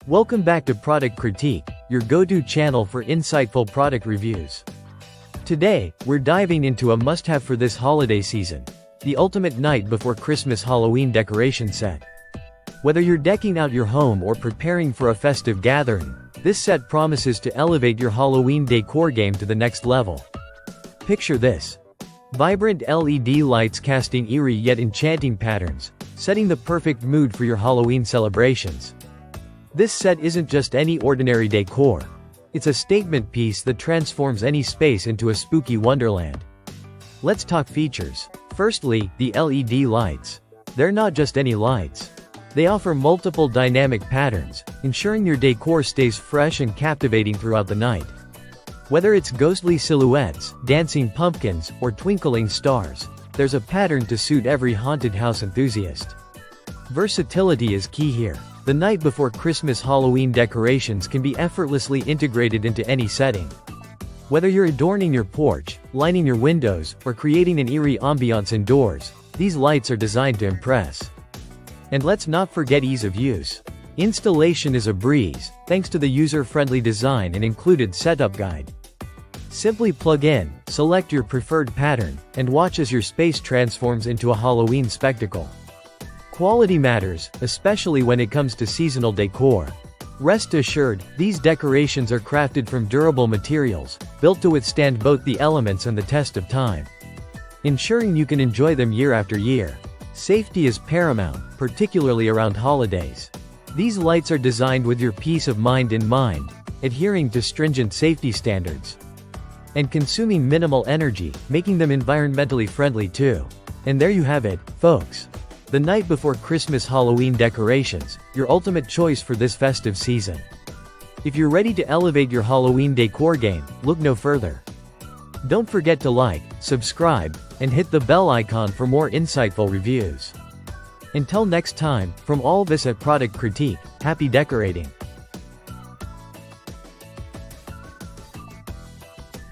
Welcome back to Product Critique, your go-to channel for insightful product reviews. Today, we're diving into a must-have for this holiday season, the ultimate night before Christmas Halloween decoration set. Whether you're decking out your home or preparing for a festive gathering, this set promises to elevate your Halloween decor game to the next level. Picture this. Vibrant LED lights casting eerie yet enchanting patterns, setting the perfect mood for your Halloween celebrations. This set isn't just any ordinary decor. It's a statement piece that transforms any space into a spooky wonderland. Let's talk features. Firstly, the LED lights. They're not just any lights. They offer multiple dynamic patterns, ensuring your decor stays fresh and captivating throughout the night. Whether it's ghostly silhouettes, dancing pumpkins, or twinkling stars, there's a pattern to suit every haunted house enthusiast. Versatility is key here. The night before Christmas Halloween decorations can be effortlessly integrated into any setting. Whether you're adorning your porch, lining your windows, or creating an eerie ambiance indoors, these lights are designed to impress. And let's not forget ease of use. Installation is a breeze, thanks to the user-friendly design and included setup guide. Simply plug in, select your preferred pattern, and watch as your space transforms into a Halloween spectacle. Quality matters, especially when it comes to seasonal decor. Rest assured, these decorations are crafted from durable materials, built to withstand both the elements and the test of time, ensuring you can enjoy them year after year. Safety is paramount, particularly around holidays. These lights are designed with your peace of mind in mind, adhering to stringent safety standards, and consuming minimal energy, making them environmentally friendly too. And there you have it, folks. The night before Christmas Halloween decorations, your ultimate choice for this festive season. If you're ready to elevate your Halloween decor game, look no further. Don't forget to like, subscribe, and hit the bell icon for more insightful reviews. Until next time, from all of us at Product Critique, happy decorating!